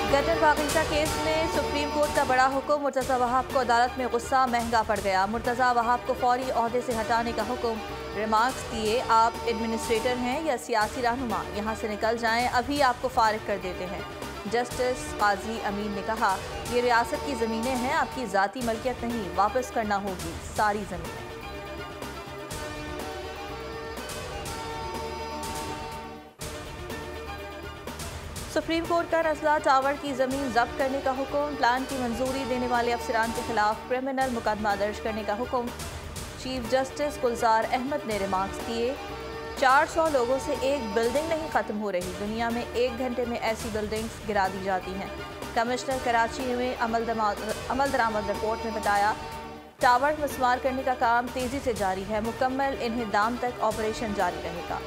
Gutter पाकिस्ता case में supreme court का बड़ा हुक्म। मुर्तज़ा वहाब को अदालत में गुस्सा महंगा पड़ गया। मुर्तज़ा वहाब को फौरी ओहदे से हटाने का हुक्म। रिमार्क्स दिए, आप एडमिनिस्ट्रेटर हैं या सियासी रहनुमा, यहाँ से निकल जाएं, अभी आपको फारिग कर देते हैं। जस्टिस काजी अमीन ने कहा, ये रियासत की ज़मीनें हैं, आपकी ज़ाती मलकियत नहीं, वापस करना होगी सारी ज़मीनें। सुप्रीम कोर्ट का नस्ला टावर की ज़मीन जब्त करने का हुक्म। प्लान की मंजूरी देने वाले अफसरान के खिलाफ क्रिमिनल मुकदमा दर्ज करने का हुक्म। चीफ जस्टिस गुलजार अहमद ने रिमार्क्स दिए, 400 लोगों से एक बिल्डिंग नहीं ख़त्म हो रही, दुनिया में 1 घंटे में ऐसी बिल्डिंग्स गिरा दी जाती हैं। कमिश्नर कराची में अमल दरामद रिपोर्ट में बताया, टावर मस्मार करने का काम तेज़ी से जारी है, मुकम्मल इन्हिदाम तक ऑपरेशन जारी रहेगा।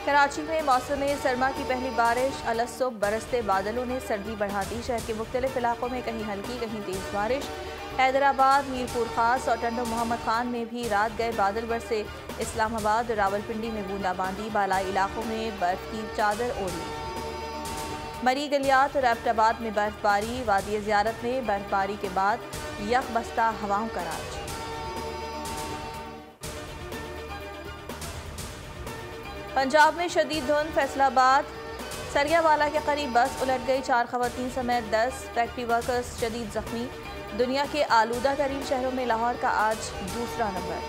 कराची में मौसम सरमा की पहली बारिश। अलसुब बरसते बादलों ने सर्दी बढ़ा दी। शहर के मुख्तलिफ इलाकों में कहीं हल्की कहीं तेज़ बारिश। हैदराबाद, मीरपुर खास और टंडो मोहम्मद खान में भी रात गए बादल बरसे। इस्लामाबाद और रावलपिंडी में बूंदाबांदी। बालाई इलाकों में बर्फ की चादर ओढ़ी। मरी गलियात और एबटाबाद में बर्फबारी। वादी ज़ियारत में बर्फबारी के बाद यकबस्ता हवाओं का राज। पंजाब में शदीद धुंध। फैसलाबाद सरियावाला के करीब बस उलट गई, 4 खवातीन समेत 10 फैक्ट्री वर्कर्स शदीद जख्मी। दुनिया के आलूदा तरीन शहरों में लाहौर का आज दूसरा नंबर।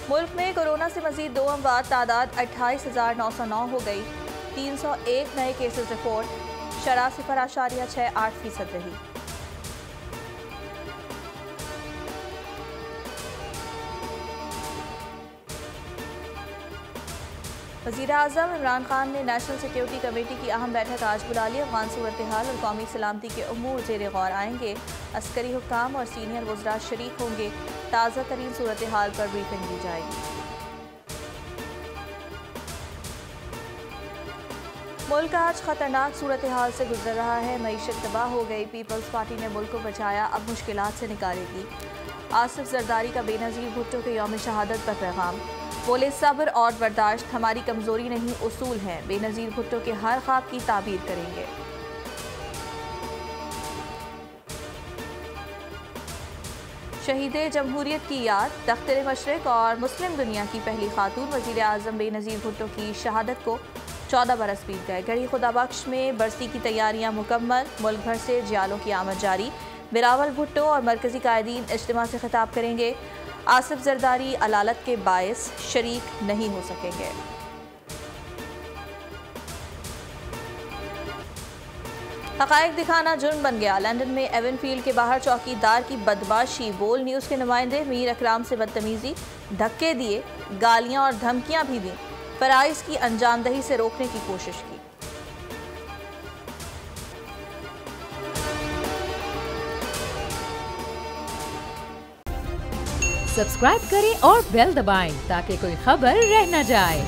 मुल्क में कोरोना से मजीद 2 अमवात। तादाद 28,909 हो गई। 301 नए केसेस रिपोर्ट। शरह 0.68% रही। वज़ीर-ए-आज़म इमरान खान ने नेशनल सिक्योरिटी कमेटी की अहम बैठक आज बुला ली। अफगान सूरत हाल और कौमी सलामती के उमूर ज़ेर गौर आएंगे। अस्करी हुक्काम और सीनियर वज़रा शरीक होंगे। ताज़ा तरीन सूरत हाल पर ब्रीफिंग दी जाएगी। मुल्क आज खतरनाक सूरत हाल से गुजर रहा है। मईशत तबाह हो गई। पीपल्स पार्टी ने मुल्क को बचाया, अब मुश्किलात से निकालेगी। आसिफ जरदारी का बेनज़ीर भुट्टो के यौम शहादत पर पैगाम। बोले, सब्र और बर्दाश्त हमारी कमज़ोरी नहीं, उसूल हैं। बेनज़ीर भुट्टो के हर ख्वाब की ताबीर करेंगे। शहीद जमहूरियत की याद। तख्त मशरिक और मुस्लिम दुनिया की पहली खातून वज़ीर-ए-आज़म बेनज़ीर भुट्टो की शहादत को 14 बरस बीत गए। गढ़ी खुदाबख्श में बरसी की तैयारियां मुकम्मल। मुल्क भर से जियालों की आमद जारी। बिलावल भुट्टो और मरकजी कायदीन इज्तिमा से खिताब करेंगे। आसिफ जरदारी अलालत के बायस शरीक नहीं हो सकेंगे। हक़ाइक़ दिखाना जुर्म बन गया। लंदन में एवनफील्ड के बाहर चौकीदार की बदमाशी। बोल न्यूज़ के नुमाइंदे मीर अकराम से बदतमीजी, धक्के दिए, गालियां और धमकियां भी दी। फ़राइज़ की अंजामदही से रोकने की कोशिश की। सब्सक्राइब करें और बेल दबाएं ताकि कोई खबर रह न जाए।